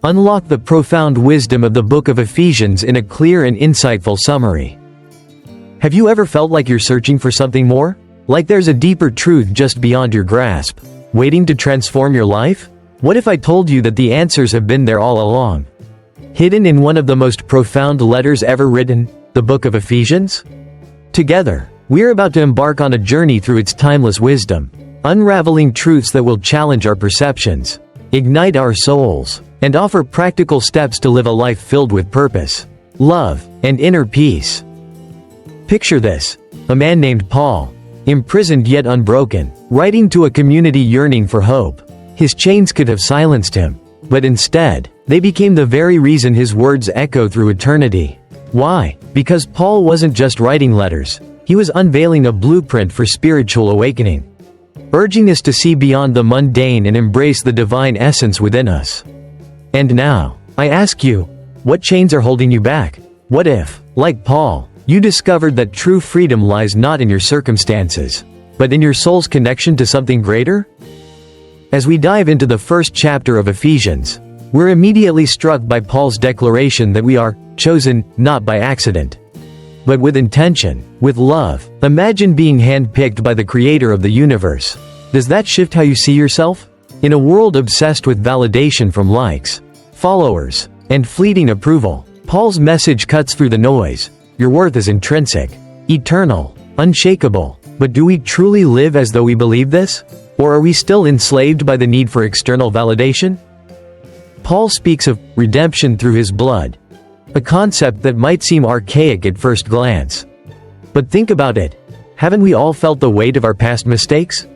Unlock the profound wisdom of the Book of Ephesians in a clear and insightful summary. Have you ever felt like you're searching for something more? Like there's a deeper truth just beyond your grasp, waiting to transform your life? What if I told you that the answers have been there all along? Hidden in one of the most profound letters ever written, the Book of Ephesians? Together, we're about to embark on a journey through its timeless wisdom, unraveling truths that will challenge our perceptions, ignite our souls, and offer practical steps to live a life filled with purpose, love, and inner peace. Picture this: a man named Paul, imprisoned yet unbroken, writing to a community yearning for hope. His chains could have silenced him, but instead, they became the very reason his words echo through eternity. Why? Because Paul wasn't just writing letters, he was unveiling a blueprint for spiritual awakening, urging us to see beyond the mundane and embrace the divine essence within us. And now, I ask you, what chains are holding you back? What if, like Paul, you discovered that true freedom lies not in your circumstances, but in your soul's connection to something greater? As we dive into the first chapter of Ephesians, we're immediately struck by Paul's declaration that we are chosen, not by accident, but with intention, with love. Imagine being handpicked by the creator of the universe. Does that shift how you see yourself? In a world obsessed with validation from likes, followers, and fleeting approval, Paul's message cuts through the noise. Your worth is intrinsic, eternal, unshakable. But do we truly live as though we believe this? Or are we still enslaved by the need for external validation? Paul speaks of redemption through his blood, a concept that might seem archaic at first glance. But think about it. Haven't we all felt the weight of our past mistakes?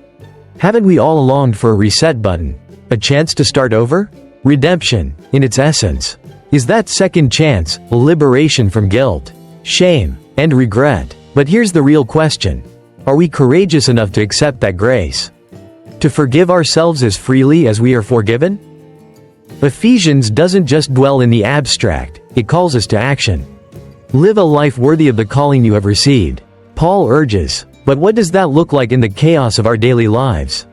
Haven't we all longed for a reset button, a chance to start over? Redemption, in its essence, is that second chance, a liberation from guilt, shame, and regret. But here's the real question: are we courageous enough to accept that grace? To forgive ourselves as freely as we are forgiven? Ephesians doesn't just dwell in the abstract, it calls us to action. Live a life worthy of the calling you have received, Paul urges. But what does that look like in the chaos of our daily lives?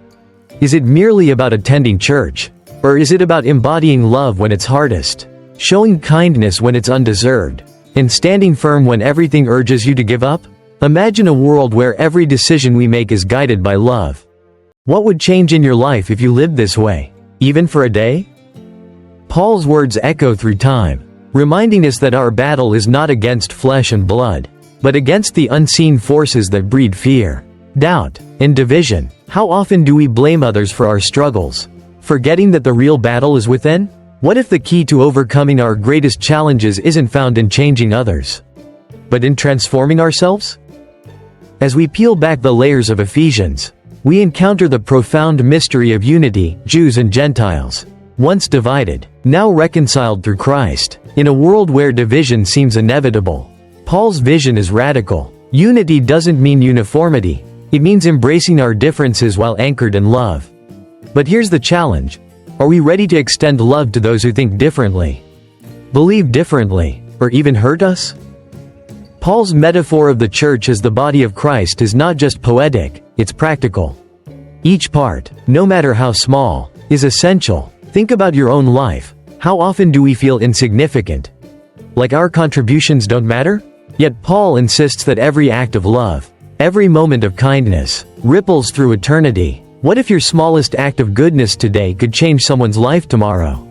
Is it merely about attending church? Or is it about embodying love when it's hardest, showing kindness when it's undeserved, and standing firm when everything urges you to give up? Imagine a world where every decision we make is guided by love. What would change in your life if you lived this way, even for a day? Paul's words echo through time, reminding us that our battle is not against flesh and blood, but against the unseen forces that breed fear, doubt, and division. How often do we blame others for our struggles, forgetting that the real battle is within? What if the key to overcoming our greatest challenges isn't found in changing others, but in transforming ourselves? As we peel back the layers of Ephesians, we encounter the profound mystery of unity. Jews and Gentiles, once divided, now reconciled through Christ. In a world where division seems inevitable, Paul's vision is radical. Unity doesn't mean uniformity, it means embracing our differences while anchored in love. But here's the challenge: are we ready to extend love to those who think differently, believe differently, or even hurt us? Paul's metaphor of the church as the body of Christ is not just poetic, it's practical. Each part, no matter how small, is essential. Think about your own life. How often do we feel insignificant, like our contributions don't matter? Yet Paul insists that every act of love, every moment of kindness, ripples through eternity. What if your smallest act of goodness today could change someone's life tomorrow?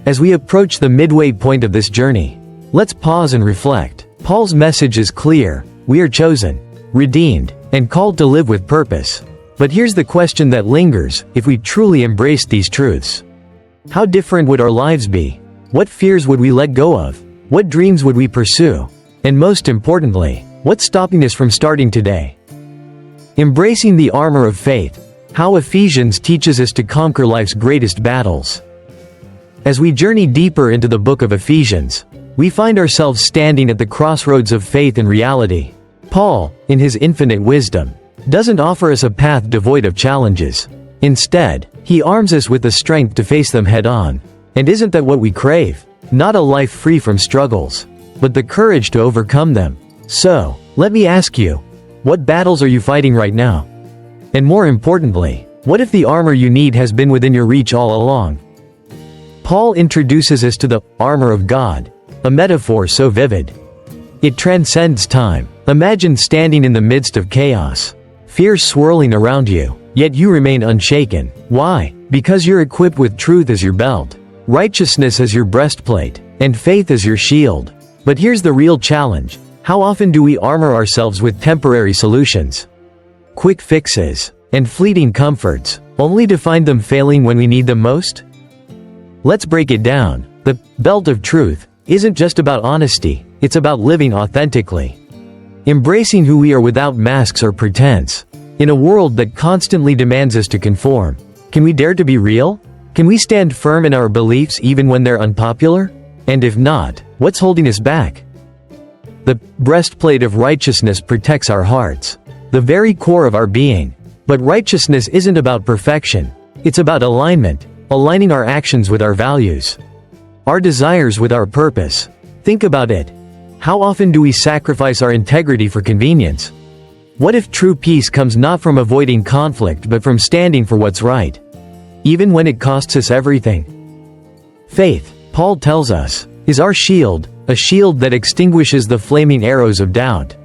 As we approach the midway point of this journey, let's pause and reflect. Paul's message is clear: we are chosen, redeemed, and called to live with purpose. But here's the question that lingers: if we truly embraced these truths, how different would our lives be? What fears would we let go of? What dreams would we pursue? And most importantly, what's stopping us from starting today? Embracing the armor of faith, how Ephesians teaches us to conquer life's greatest battles. As we journey deeper into the book of Ephesians, we find ourselves standing at the crossroads of faith and reality. Paul, in his infinite wisdom, doesn't offer us a path devoid of challenges. Instead, he arms us with the strength to face them head-on. And isn't that what we crave? Not a life free from struggles, but the courage to overcome them. So, let me ask you, what battles are you fighting right now? And more importantly, what if the armor you need has been within your reach all along? Paul introduces us to the armor of God, a metaphor so vivid. It transcends time. Imagine standing in the midst of chaos. Fear swirling around you, yet you remain unshaken. Why? Because you're equipped with truth as your belt, righteousness as your breastplate, and faith as your shield. But here's the real challenge. How often do we armor ourselves with temporary solutions, quick fixes, and fleeting comforts, only to find them failing when we need them most? Let's break it down. The belt of truth isn't just about honesty, it's about living authentically. Embracing who we are without masks or pretense. In a world that constantly demands us to conform, can we dare to be real? Can we stand firm in our beliefs even when they're unpopular? And if not, what's holding us back? The breastplate of righteousness protects our hearts, the very core of our being. But righteousness isn't about perfection. It's about alignment, aligning our actions with our values, our desires with our purpose. Think about it. How often do we sacrifice our integrity for convenience? What if true peace comes not from avoiding conflict but from standing for what's right, even when it costs us everything? Faith, Paul tells us, is our shield, a shield that extinguishes the flaming arrows of doubt,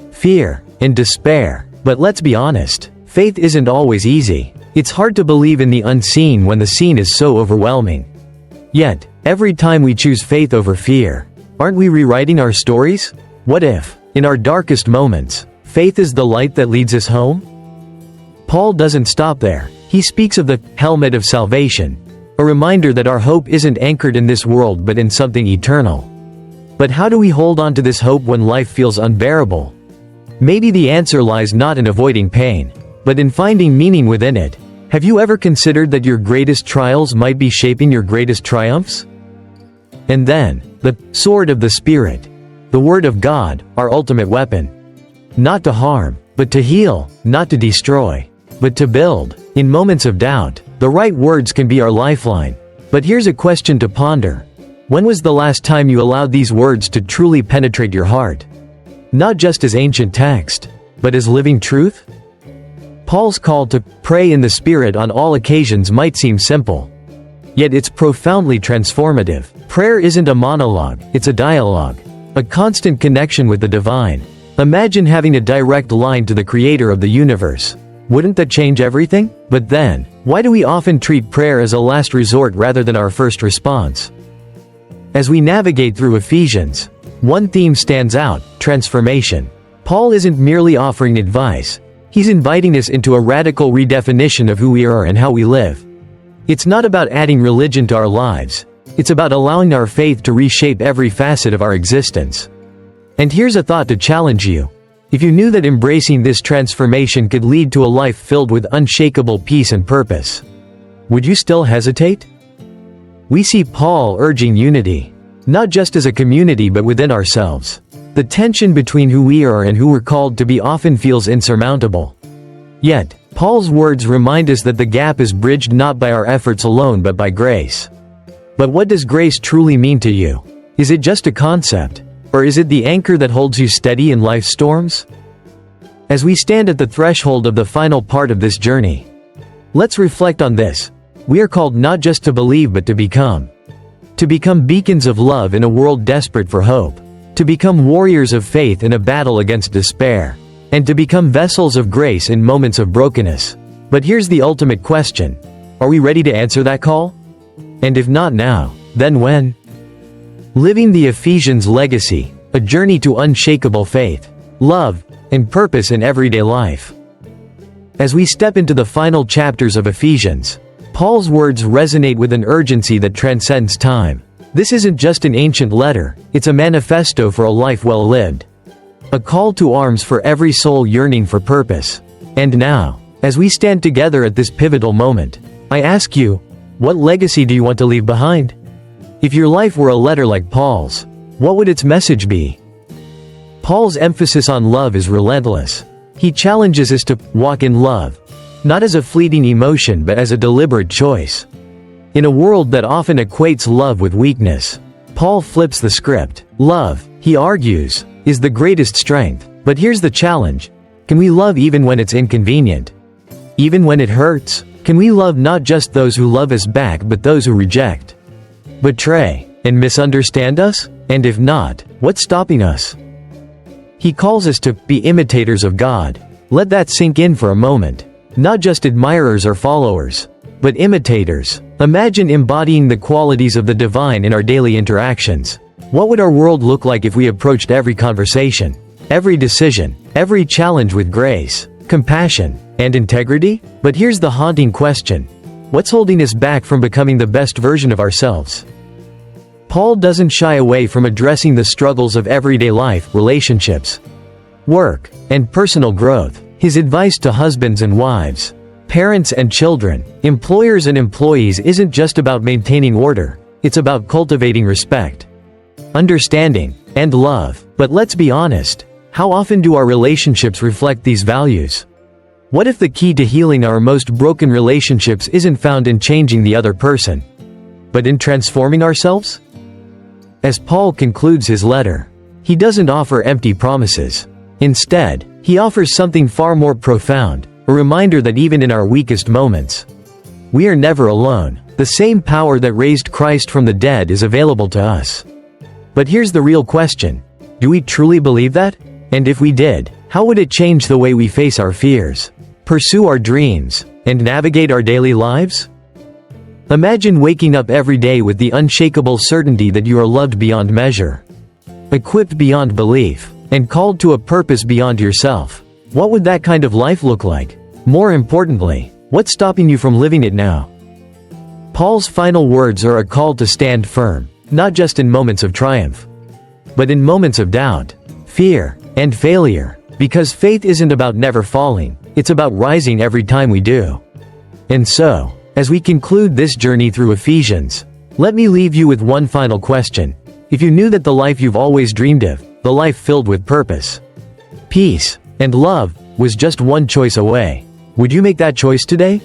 fear, and despair. But let's be honest, faith isn't always easy. It's hard to believe in the unseen when the seen is so overwhelming. Yet, every time we choose faith over fear, aren't we rewriting our stories? What if, in our darkest moments, faith is the light that leads us home? Paul doesn't stop there. He speaks of the helmet of salvation, a reminder that our hope isn't anchored in this world but in something eternal. But how do we hold on to this hope when life feels unbearable? Maybe the answer lies not in avoiding pain, but in finding meaning within it. Have you ever considered that your greatest trials might be shaping your greatest triumphs? And then, the sword of the Spirit, the Word of God, our ultimate weapon. Not to harm, but to heal, not to destroy, but to build. In moments of doubt, the right words can be our lifeline. But here's a question to ponder. When was the last time you allowed these words to truly penetrate your heart? Not just as ancient text, but as living truth? Paul's call to pray in the Spirit on all occasions might seem simple. Yet it's profoundly transformative. Prayer isn't a monologue, it's a dialogue, a constant connection with the divine. Imagine having a direct line to the Creator of the universe. Wouldn't that change everything? But then, why do we often treat prayer as a last resort rather than our first response? As we navigate through Ephesians, one theme stands out: transformation. Paul isn't merely offering advice. He's inviting us into a radical redefinition of who we are and how we live. It's not about adding religion to our lives. It's about allowing our faith to reshape every facet of our existence. And here's a thought to challenge you. If you knew that embracing this transformation could lead to a life filled with unshakable peace and purpose, would you still hesitate? We see Paul urging unity, not just as a community but within ourselves. The tension between who we are and who we're called to be often feels insurmountable. Yet, Paul's words remind us that the gap is bridged not by our efforts alone but by grace. But what does grace truly mean to you? Is it just a concept? Or is it the anchor that holds you steady in life's storms? As we stand at the threshold of the final part of this journey, let's reflect on this. We are called not just to believe but to become. To become beacons of love in a world desperate for hope. To become warriors of faith in a battle against despair. And to become vessels of grace in moments of brokenness. But here's the ultimate question. Are we ready to answer that call? And if not now, then when? Living the Ephesians legacy, a journey to unshakable faith, love, and purpose in everyday life. As we step into the final chapters of Ephesians, Paul's words resonate with an urgency that transcends time. This isn't just an ancient letter, it's a manifesto for a life well lived. A call to arms for every soul yearning for purpose. And now, as we stand together at this pivotal moment, I ask you, what legacy do you want to leave behind? If your life were a letter like Paul's, what would its message be? Paul's emphasis on love is relentless. He challenges us to walk in love, not as a fleeting emotion but as a deliberate choice. In a world that often equates love with weakness, Paul flips the script. Love, he argues, is the greatest strength. But here's the challenge. Can we love even when it's inconvenient? Even when it hurts? Can we love not just those who love us back but those who reject? betray, and misunderstand us? And if not, what's stopping us? He calls us to be imitators of God. Let that sink in for a moment. Not just admirers or followers, but imitators. Imagine embodying the qualities of the divine in our daily interactions. What would our world look like if we approached every conversation, every decision, every challenge with grace, compassion, and integrity? But here's the haunting question. What's holding us back from becoming the best version of ourselves? Paul doesn't shy away from addressing the struggles of everyday life, relationships, work, and personal growth. His advice to husbands and wives, parents and children, employers and employees isn't just about maintaining order, it's about cultivating respect, understanding, and love. But let's be honest, how often do our relationships reflect these values? What if the key to healing our most broken relationships isn't found in changing the other person, but in transforming ourselves? As Paul concludes his letter, he doesn't offer empty promises. Instead, he offers something far more profound, a reminder that even in our weakest moments, we are never alone. The same power that raised Christ from the dead is available to us. But here's the real question. Do we truly believe that? And if we did, how would it change the way we face our fears, pursue our dreams, and navigate our daily lives? Imagine waking up every day with the unshakable certainty that you are loved beyond measure, equipped beyond belief, and called to a purpose beyond yourself. What would that kind of life look like? More importantly, what's stopping you from living it now? Paul's final words are a call to stand firm, not just in moments of triumph, but in moments of doubt, fear, and failure. Because faith isn't about never falling, it's about rising every time we do. And so, as we conclude this journey through Ephesians, let me leave you with one final question. If you knew that the life you've always dreamed of, the life filled with purpose, peace, and love, was just one choice away, would you make that choice today?